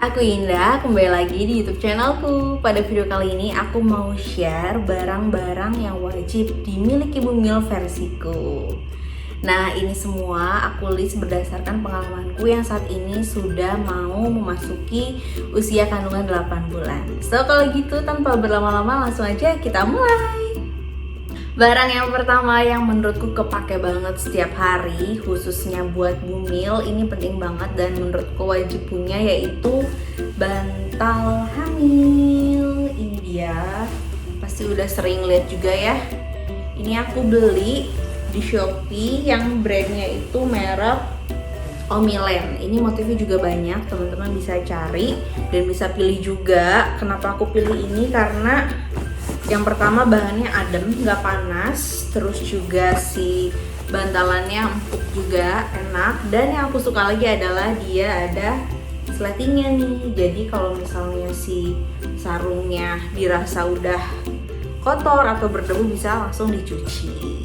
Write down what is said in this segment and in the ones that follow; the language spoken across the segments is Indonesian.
Aku Indah, kembali lagi di YouTube channelku. Pada video kali ini aku mau share barang-barang yang wajib dimiliki Bumil versiku. Nah, ini semua aku list berdasarkan pengalamanku yang saat ini sudah mau memasuki usia kandungan 8 bulan. So, kalau gitu tanpa berlama-lama langsung aja kita mulai. Barang yang pertama yang menurutku kepake banget setiap hari, khususnya buat Bumil, ini penting banget dan menurutku wajib punya, yaitu bantal hamil. Ini dia, pasti udah sering lihat juga ya. Ini aku beli di Shopee yang brandnya itu merek Omilen. Ini motifnya juga banyak, teman-teman bisa cari dan bisa pilih juga. Kenapa aku pilih ini? Karena yang pertama bahannya adem, nggak panas, terus juga si bantalannya empuk juga, enak. Dan yang aku suka lagi adalah dia ada sletingnya nih. Jadi kalau misalnya si sarungnya dirasa udah kotor atau berdebu bisa langsung dicuci.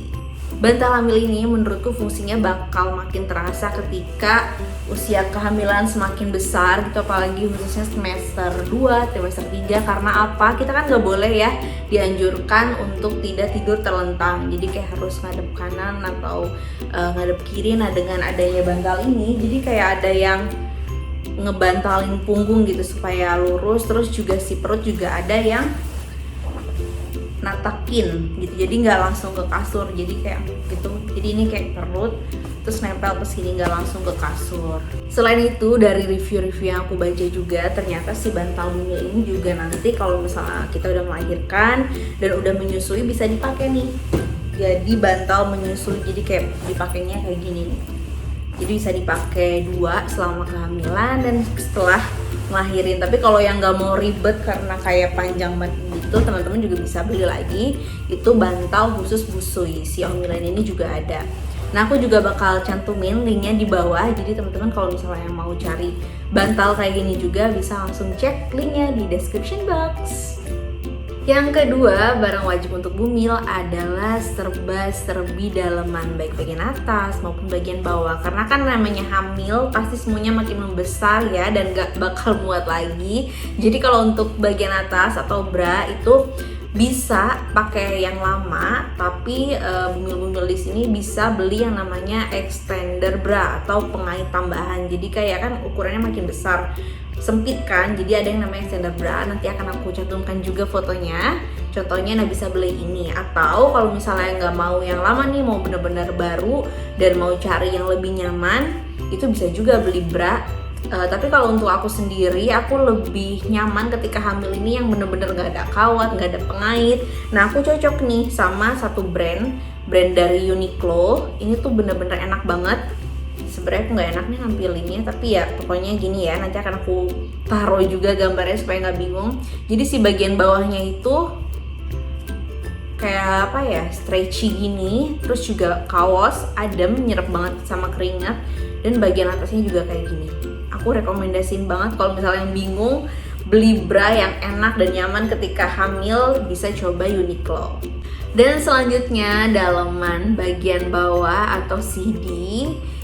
Bantal hamil ini menurutku fungsinya bakal makin terasa ketika usia kehamilan semakin besar gitu, apalagi khususnya semester 2, trimester 3. Karena apa? Kita kan nggak boleh ya dianjurkan untuk tidak tidur terlentang, jadi kayak harus ngadep kanan atau ngadep kiri. Nah, dengan adanya bantal ini jadi kayak ada yang ngebantalin punggung gitu supaya lurus, terus juga si perut juga ada yang natakin gitu, jadi nggak langsung ke kasur, jadi kayak gitu. Jadi ini kayak perut terus nempel ke sini, nggak langsung ke kasur. Selain itu, dari review-review yang aku baca juga, ternyata si bantal Bumil ini juga nanti kalau misalnya kita udah melahirkan dan udah menyusui bisa dipakai nih. Jadi bantal menyusui, jadi kayak dipakainya kayak gini nih. Jadi bisa dipakai 2 selama kehamilan dan setelah ngelahirin. Tapi kalau yang nggak mau ribet karena kayak panjang banget gitu, teman-teman juga bisa beli lagi itu bantal khusus busui. Si Omilen ini juga ada. Nah, aku juga bakal cantumin linknya di bawah, jadi teman-teman kalau misalnya yang mau cari bantal kayak gini juga bisa langsung cek linknya di description box. Yang kedua, barang wajib untuk Bumil adalah serba-serbi daleman, baik bagian atas maupun bagian bawah. Karena kan namanya hamil, pasti semuanya makin membesar ya, dan gak bakal muat lagi. Jadi kalau untuk bagian atas atau bra itu bisa pakai yang lama, tapi Bumil-bumil di sini bisa beli yang namanya extender bra atau pengait tambahan. Jadi kayak kan ukurannya makin besar, sempit kan, jadi ada yang namanya extender bra. Nanti akan aku cantumkan juga fotonya, contohnya. Nah, bisa beli ini. Atau kalau misalnya nggak mau yang lama nih, mau bener-bener baru dan mau cari yang lebih nyaman, itu bisa juga beli bra. Tapi kalau untuk aku sendiri, aku lebih nyaman ketika hamil ini yang bener-bener nggak ada kawat, nggak ada pengait. Nah, aku cocok nih sama satu brand dari Uniqlo. Ini tuh bener-bener enak banget. Sebenarnya aku nggak enak nih nampilinnya, tapi ya pokoknya gini ya, nanti akan aku taruh juga gambarnya supaya nggak bingung. Jadi si bagian bawahnya itu kayak apa ya, stretchy gini, terus juga kaos, adem, nyerap banget sama keringat, dan bagian atasnya juga kayak gini. Aku rekomendasiin banget kalau misalnya yang bingung beli bra yang enak dan nyaman ketika hamil, bisa coba Uniqlo. Dan selanjutnya daleman bagian bawah atau CD.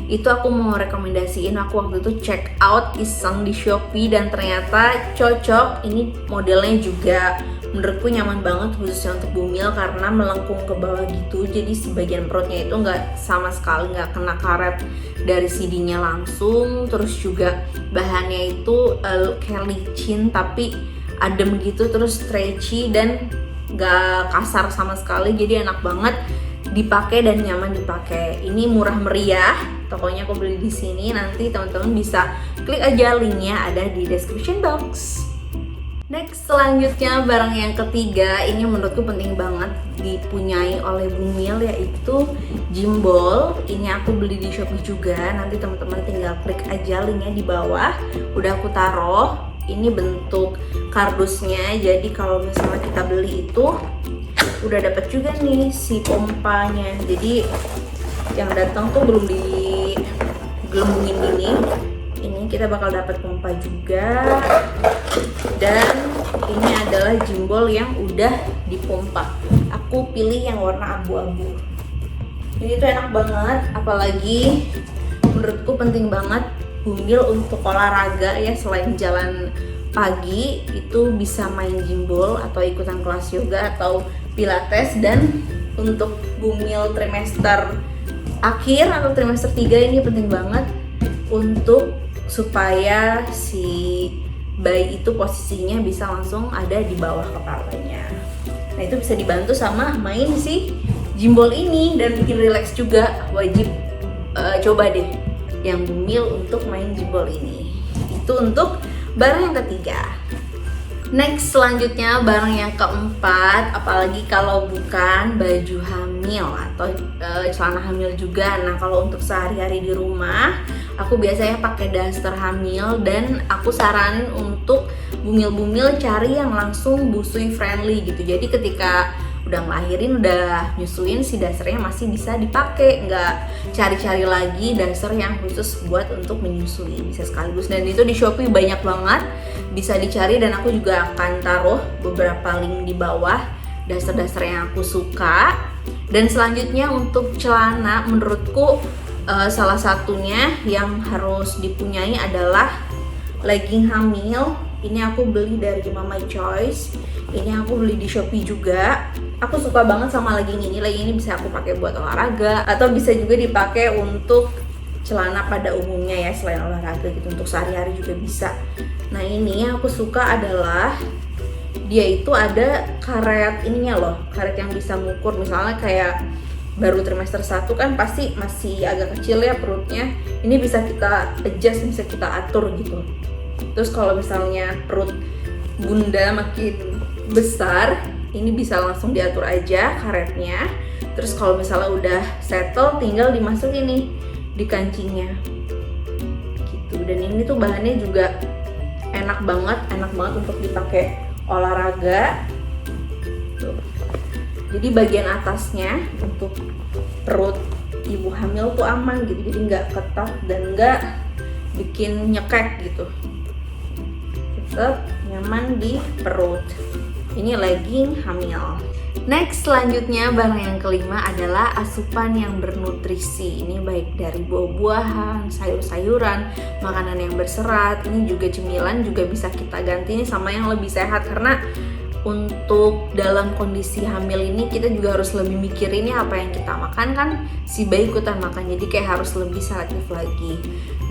Itu aku mau rekomendasiin, aku waktu itu check out iseng di Shopee dan ternyata cocok. Ini modelnya juga menurutku nyaman banget khususnya untuk Bumil karena melengkung ke bawah gitu. Jadi si bagian perutnya itu nggak sama sekali nggak kena karet dari CD-nya langsung. Terus juga bahannya itu kayak licin tapi adem gitu, terus stretchy dan nggak kasar sama sekali. Jadi enak banget dipakai dan nyaman dipakai. Ini murah meriah, tokonya aku beli di sini. Nanti teman-teman bisa klik aja linknya, ada di description box. Next, selanjutnya barang yang ketiga, ini menurutku penting banget dipunyai oleh Bumil, yaitu gimbal. Ini aku beli di Shopee juga. Nanti teman-teman tinggal klik aja linknya di bawah. Udah aku taruh. Ini bentuk kardusnya. Jadi kalau misalnya kita beli itu udah dapat juga nih si pompanya. Jadi yang datang tuh belum digelembungin gini. Ini kita bakal dapat pompa juga. Dan ini adalah gimbal yang udah dipompa. Aku pilih yang warna abu-abu. Ini tuh enak banget, apalagi menurutku penting banget bumil untuk olahraga ya, selain jalan pagi itu bisa main gimbal atau ikutan kelas yoga atau pilates. Dan untuk bumil trimester akhir atau trimester 3 ini penting banget untuk supaya si bayi itu posisinya bisa langsung ada di bawah kepalanya. Nah itu bisa dibantu sama main si gimbal ini dan bikin relax juga. Wajib coba deh yang bumil untuk main gimbal ini. Itu untuk barang yang ketiga. Next, selanjutnya barang yang keempat, apalagi kalau bukan baju hamil atau celana hamil juga. Nah kalau untuk sehari-hari di rumah, aku biasanya pakai daster hamil, dan aku saranin untuk bumil-bumil cari yang langsung busui friendly gitu. Jadi ketika udah ngelahirin, udah nyusuin, si dasternya masih bisa dipakai, nggak cari-cari lagi daster yang khusus buat untuk menyusui, bisa sekaligus. Dan itu di Shopee banyak banget, bisa dicari, dan aku juga akan taruh beberapa link di bawah daster-daster yang aku suka. Dan selanjutnya untuk celana, menurutku salah satunya yang harus dipunyai adalah legging hamil. Ini aku beli dari Mama Choice. Ini aku beli di Shopee juga. Aku suka banget sama legging ini. Legging ini bisa aku pakai buat olahraga atau bisa juga dipakai untuk celana pada umumnya ya, selain olahraga gitu, untuk sehari-hari juga bisa. Nah ini yang aku suka adalah dia itu ada karet ininya loh, karet yang bisa mengukur. Misalnya kayak baru trimester 1 kan pasti masih agak kecil ya perutnya. Ini bisa kita adjust, bisa kita atur gitu. Terus kalau misalnya perut bunda makin besar, ini bisa langsung diatur aja karetnya. Terus kalau misalnya udah settle, tinggal dimasukin nih di kancingnya gitu. Dan ini tuh bahannya juga enak banget untuk dipakai olahraga tuh. Jadi bagian atasnya untuk perut ibu hamil tuh aman gitu, jadi nggak ketat dan nggak bikin nyekek gitu, tetap nyaman di perut. Ini legging hamil. Next, selanjutnya barang yang kelima adalah asupan yang bernutrisi. Ini baik dari buah-buahan, sayur-sayuran, makanan yang berserat. Ini juga cemilan juga bisa kita ganti nih sama yang lebih sehat, karena untuk dalam kondisi hamil ini kita juga harus lebih mikirin ya, apa yang kita makan kan si bayi ikutan makan, jadi kayak harus lebih selektif lagi.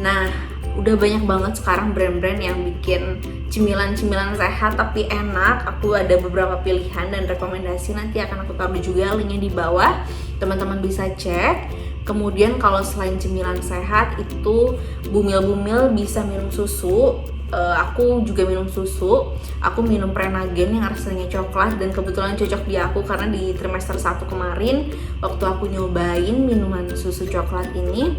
Nah udah banyak banget sekarang brand-brand yang bikin cemilan-cemilan sehat tapi enak. Aku ada beberapa pilihan dan rekomendasi, nanti akan aku taruh juga linknya di bawah, teman-teman bisa cek. Kemudian kalau selain cemilan sehat itu bumil-bumil bisa minum susu. Aku juga minum susu. Aku minum Prenagen yang rasanya coklat, dan kebetulan cocok di aku karena di trimester 1 kemarin waktu aku nyobain minuman susu coklat ini,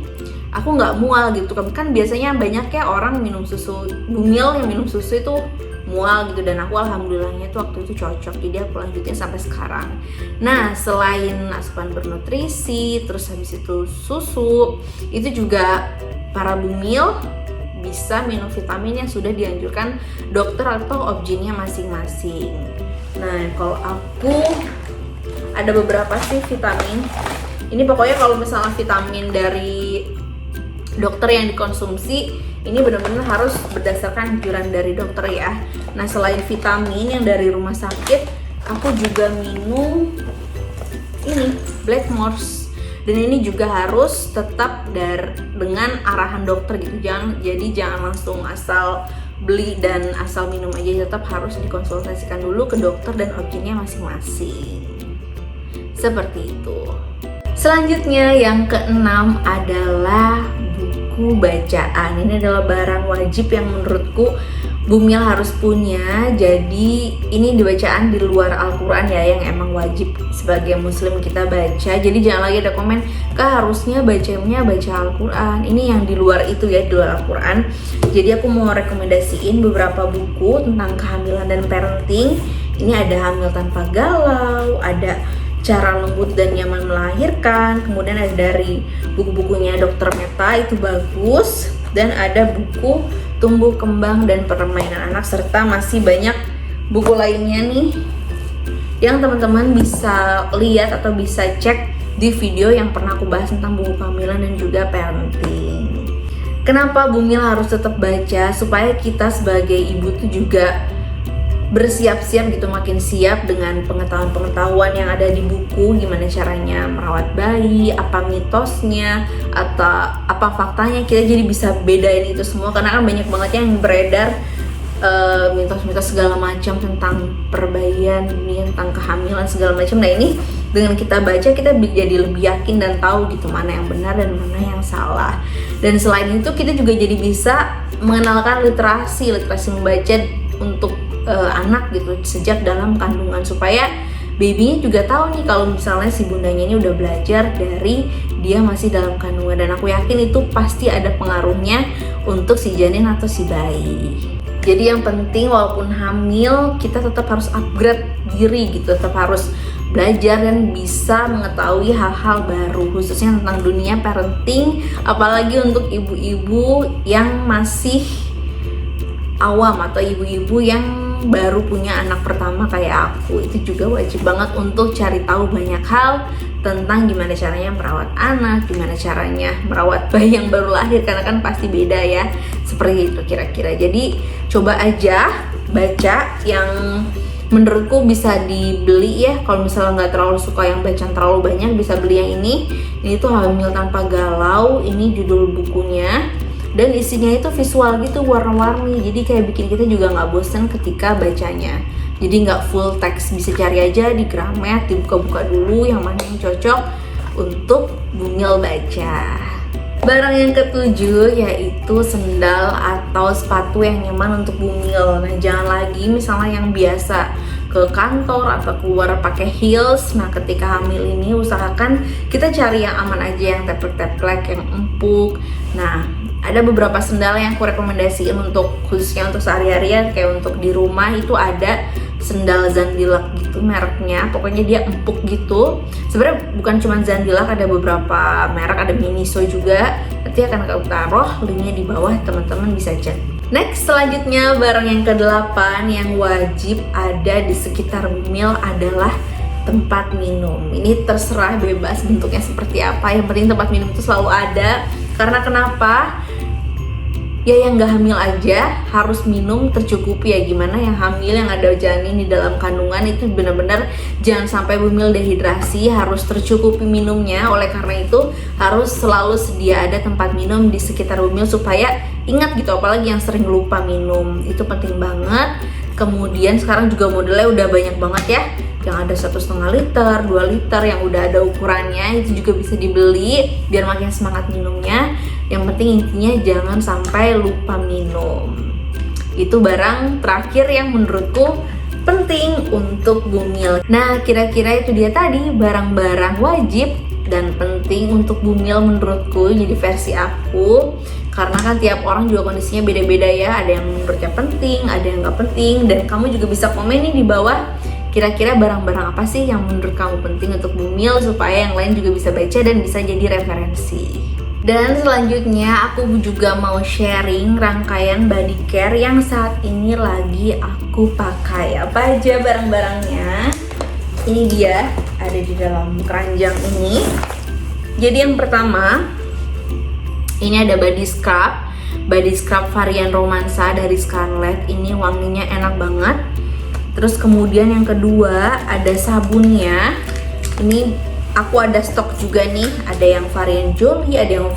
aku nggak mual gitu. Kan biasanya banyak ya orang minum susu bumil yang minum susu itu mual gitu, dan aku alhamdulillahnya tuh waktu itu cocok, jadi aku lanjutin sampai sekarang. Nah selain asupan bernutrisi, terus habis itu susu, itu juga para bumil bisa minum vitamin yang sudah dianjurkan dokter atau objinnya masing-masing. Nah kalau aku ada beberapa sih vitamin. Ini pokoknya kalau misalnya vitamin dari dokter yang dikonsumsi, ini benar-benar harus berdasarkan anjuran dari dokter ya. Nah selain vitamin yang dari rumah sakit, aku juga minum ini Blackmores. Dan ini juga harus tetap dengan arahan dokter gitu. Jangan langsung asal beli dan asal minum aja, tetap harus dikonsultasikan dulu ke dokter dan objinnya masing-masing. Seperti itu. Selanjutnya yang keenam adalah buku bacaan. Ini adalah barang wajib yang menurutku bumil harus punya. Jadi ini bacaan di luar Al-Quran ya, yang emang wajib sebagai muslim kita baca. Jadi jangan lagi ada komen, Kak harusnya bacanya baca Al-Quran. Ini yang di luar itu ya, di luar Al-Quran. Jadi aku mau rekomendasiin beberapa buku tentang kehamilan dan parenting. Ini ada Hamil Tanpa Galau, ada Cara Lembut dan Nyaman Melahirkan, kemudian ada dari buku-bukunya Dr. Meta, itu bagus. Dan ada buku Tumbuh Kembang dan Permainan Anak, serta masih banyak buku lainnya nih yang teman-teman bisa lihat atau bisa cek di video yang pernah aku bahas tentang buku kehamilan dan juga parenting. Kenapa Bumil harus tetap baca? Supaya kita sebagai ibu tuh juga bersiap-siap gitu, makin siap dengan pengetahuan-pengetahuan yang ada di buku, gimana caranya merawat bayi, apa mitosnya, atau apa faktanya, kita jadi bisa bedain itu semua. Karena kan banyak banget yang beredar mitos-mitos segala macam tentang perbayian ini, tentang kehamilan segala macam. Nah ini dengan kita baca, kita jadi lebih yakin dan tahu gitu mana yang benar dan mana yang salah. Dan selain itu kita juga jadi bisa mengenalkan literasi membaca untuk anak gitu sejak dalam kandungan, supaya babynya juga tahu nih kalau misalnya si bundanya ini udah belajar dari dia masih dalam kandungan. Dan aku yakin itu pasti ada pengaruhnya untuk si janin atau si bayi. Jadi yang penting walaupun hamil, kita tetap harus upgrade diri gitu, tetap harus belajar dan bisa mengetahui hal-hal baru, khususnya tentang dunia parenting, apalagi untuk ibu-ibu yang masih awam atau ibu-ibu yang baru punya anak pertama kayak aku. Itu juga wajib banget untuk cari tahu banyak hal tentang gimana caranya merawat anak, gimana caranya merawat bayi yang baru lahir, karena kan pasti beda ya, seperti itu kira-kira. Jadi coba aja baca yang menurutku bisa dibeli ya. Kalau misalnya nggak terlalu suka yang bacaan terlalu banyak, bisa beli yang ini tuh Hamil Tanpa Galau, ini judul bukunya. Dan isinya itu visual gitu, warna-warni, jadi kayak bikin kita juga nggak bosen ketika bacanya. Jadi nggak full teks, bisa cari aja di Gramet, dibuka-buka dulu yang mana yang cocok untuk Bumil baca. Barang yang ketujuh yaitu sendal atau sepatu yang nyaman untuk Bumil. Nah jangan lagi misalnya yang biasa ke kantor atau keluar pakai heels. Nah ketika hamil ini usahakan kita cari yang aman aja, yang teplek-teplek, yang empuk. Nah ada beberapa sendal yang aku rekomendasiin untuk khususnya untuk sehari-harian, kayak untuk di rumah itu ada sendal Zandilak gitu mereknya, pokoknya dia empuk gitu. Sebenarnya bukan cuma Zandilak, ada beberapa merek, ada Miniso juga. Nanti akan aku taruh linknya di bawah, teman-teman bisa cek. Next, selanjutnya barang yang ke-8 yang wajib ada di sekitar Bumil adalah tempat minum. Ini terserah bebas bentuknya seperti apa, yang penting tempat minum itu selalu ada. Karena kenapa? Ya yang gak hamil aja harus minum tercukupi ya. Gimana yang hamil, yang ada janin di dalam kandungan, itu benar-benar jangan sampai Bumil dehidrasi, harus tercukupi minumnya. Oleh karena itu harus selalu sedia ada tempat minum di sekitar Bumil, supaya ingat gitu, apalagi yang sering lupa minum, itu penting banget. Kemudian sekarang juga modelnya udah banyak banget ya, yang ada 1,5 liter, 2 liter, yang udah ada ukurannya, itu juga bisa dibeli biar makin semangat minumnya. Yang penting intinya jangan sampai lupa minum. Itu barang terakhir yang menurutku penting untuk Bumil. Nah kira-kira itu dia tadi barang-barang wajib dan penting untuk Bumil menurutku, jadi versi aku. Karena kan tiap orang juga kondisinya beda-beda ya, ada yang menurutnya penting, ada yang nggak penting. Dan kamu juga bisa komen nih di bawah, kira-kira barang-barang apa sih yang menurut kamu penting untuk Bumil, supaya yang lain juga bisa baca dan bisa jadi referensi. Dan selanjutnya aku juga mau sharing rangkaian body care yang saat ini lagi aku pakai. Apa aja barang-barangnya? Ini dia, ada di dalam keranjang ini. Jadi yang pertama, ini ada body scrub varian romansa dari Scarlett. Ini wanginya enak banget. Terus kemudian yang kedua ada sabunnya. Ini aku ada stok juga nih, ada yang varian Jolie, ada yang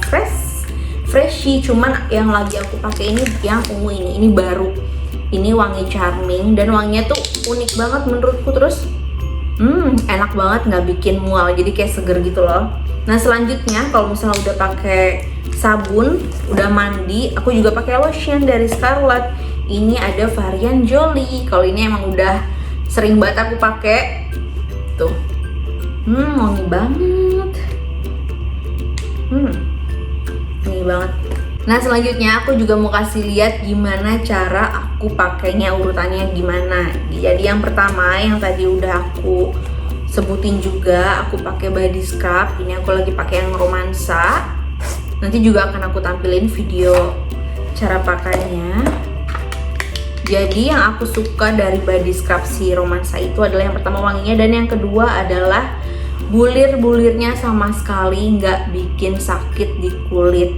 freshy. Cuman yang lagi aku pakai ini yang ungu ini baru. Ini wangi charming dan wanginya tuh unik banget menurutku. Terus enak banget, nggak bikin mual, jadi kayak seger gitu loh. Nah selanjutnya kalau misalnya udah pakai sabun, udah mandi, aku juga pakai lotion dari Scarlett. Ini ada varian Jolie. Kalau ini emang udah sering banget aku pakai. Tuh. Wangi banget. Wangi banget. Nah selanjutnya aku juga mau kasih lihat gimana cara aku pakainya, urutannya gimana. Jadi yang pertama yang tadi udah aku sebutin juga, aku pakai body scrub. Ini aku lagi pakai yang romansa. Nanti juga akan aku tampilin video cara pakainya. Jadi yang aku suka dari body scrub si romansa itu adalah yang pertama wanginya, dan yang kedua adalah bulir-bulirnya sama sekali nggak bikin sakit di kulit.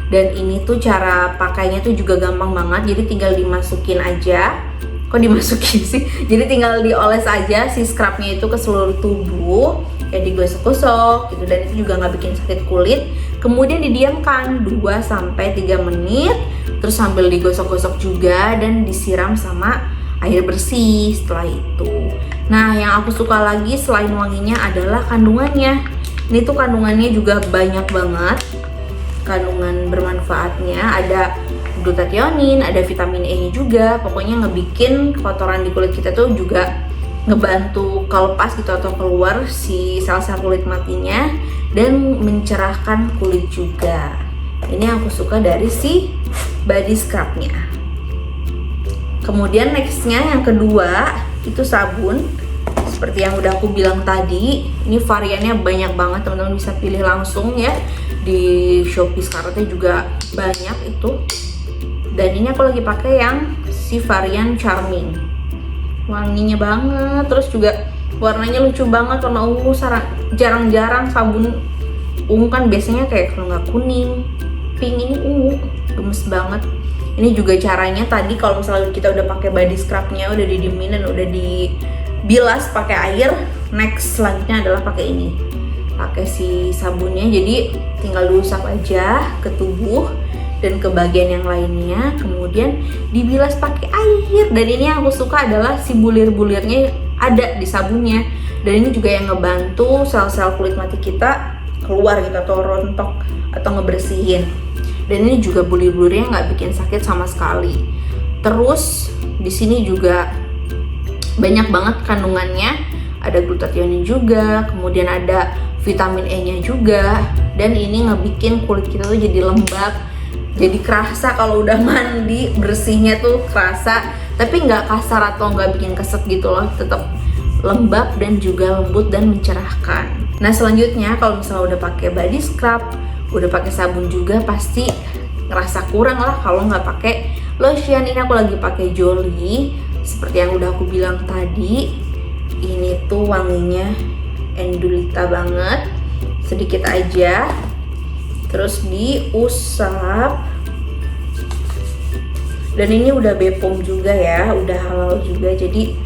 Dan ini tuh cara pakainya tuh juga gampang banget, jadi tinggal dimasukin aja. Kok dimasukin sih? Jadi tinggal dioles aja si scrubnya itu ke seluruh tubuh, kayak digosok-gosok gitu, dan itu juga nggak bikin sakit kulit. Kemudian didiamkan 2-3 menit, terus sambil digosok-gosok juga dan disiram sama air bersih setelah itu. Nah, yang aku suka lagi selain wanginya adalah kandungannya. Ini tuh kandungannya juga banyak banget, kandungan bermanfaatnya. Ada glutathione, ada vitamin E nya juga. Pokoknya ngebikin kotoran di kulit kita tuh juga ngebantu kelepas gitu atau keluar si sel-sel kulit matinya, dan mencerahkan kulit juga. Ini aku suka dari si body scrubnya. Kemudian nextnya yang kedua itu sabun. Seperti yang udah aku bilang tadi, ini variannya banyak banget, teman-teman bisa pilih langsung ya. Di Shopee Scarletnya juga banyak itu. Dan ini aku lagi pakai yang si varian Charming. Wanginya banget, terus juga warnanya lucu banget, warna ungu. Jarang-jarang sabun ungu kan biasanya kayak kalau nggak kuning, pink, ini ungu, gemes banget. Ini juga caranya tadi kalau misalnya kita udah pakai body scrubnya, udah didiemin dan udah dibilas pakai air, next selanjutnya adalah pakai ini, pakai si sabunnya. Jadi tinggal diusap aja ke tubuh dan ke bagian yang lainnya, kemudian dibilas pakai air. Dan ini yang aku suka adalah si bulir-bulirnya ada di sabunnya, dan ini juga yang ngebantu sel-sel kulit mati kita keluar gitu atau rontok atau ngebersihin. Dan ini juga bulir-bulirnya nggak bikin sakit sama sekali. Terus di sini juga banyak banget kandungannya, ada glutathione juga, kemudian ada vitamin E nya juga, dan ini ngebikin kulit kita tuh jadi lembab, jadi kerasa kalau udah mandi, bersihnya tuh kerasa, tapi nggak kasar atau nggak bikin keset gitu loh, tetap lembab dan juga lembut dan mencerahkan. Nah, selanjutnya kalau misalnya udah pakai body scrub, udah pakai sabun juga, pasti ngerasa kurang lah kalau nggak pakai lotion. Ini aku lagi pakai Jolie, seperti yang udah aku bilang tadi. Ini tuh wanginya endulita banget, sedikit aja, terus diusap. Dan ini udah Bepom juga ya, udah halal juga, jadi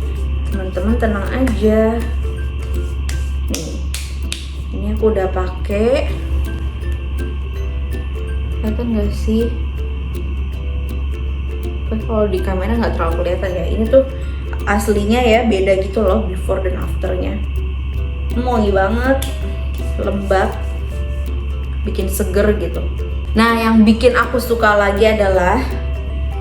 teman-teman tenang aja. Nih, ini aku udah pakai. Kelihatan nggak sih? Kalau di kamera nggak terlalu kelihatan ya. Ini tuh aslinya ya beda gitu loh, before dan afternya. Wangi banget, lembab, bikin seger gitu. Nah, yang bikin aku suka lagi adalah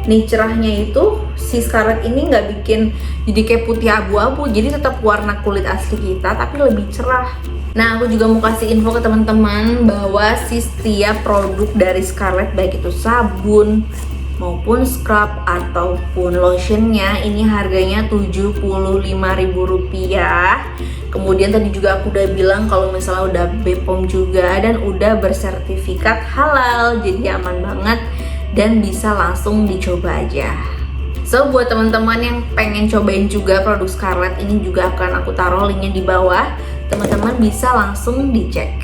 nih, cerahnya itu si Scarlett ini nggak bikin jadi kayak putih abu-abu, jadi tetap warna kulit asli kita tapi lebih cerah. Nah, aku juga mau kasih info ke teman-teman bahwa si setiap produk dari Scarlett, baik itu sabun maupun scrub ataupun lotionnya, ini harganya Rp75.000. Kemudian tadi juga aku udah bilang kalau misalnya udah Bepom juga dan udah bersertifikat halal, jadi aman banget dan bisa langsung dicoba aja. So, buat teman-teman yang pengen cobain juga produk Scarlett, ini juga akan aku taruh linknya di bawah. Teman-teman bisa langsung dicek.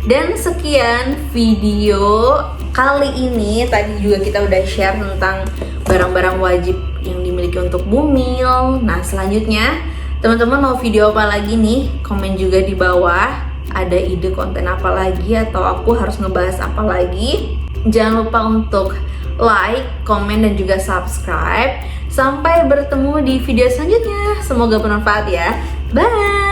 Dan sekian video kali ini. Tadi juga kita udah share tentang barang-barang wajib yang dimiliki untuk bumil. Nah, selanjutnya teman-teman mau video apa lagi nih? Komen juga di bawah. Ada ide konten apa lagi atau aku harus ngebahas apa lagi? Jangan lupa untuk like, komen, dan juga subscribe. Sampai bertemu di video selanjutnya. Semoga bermanfaat ya. Bye!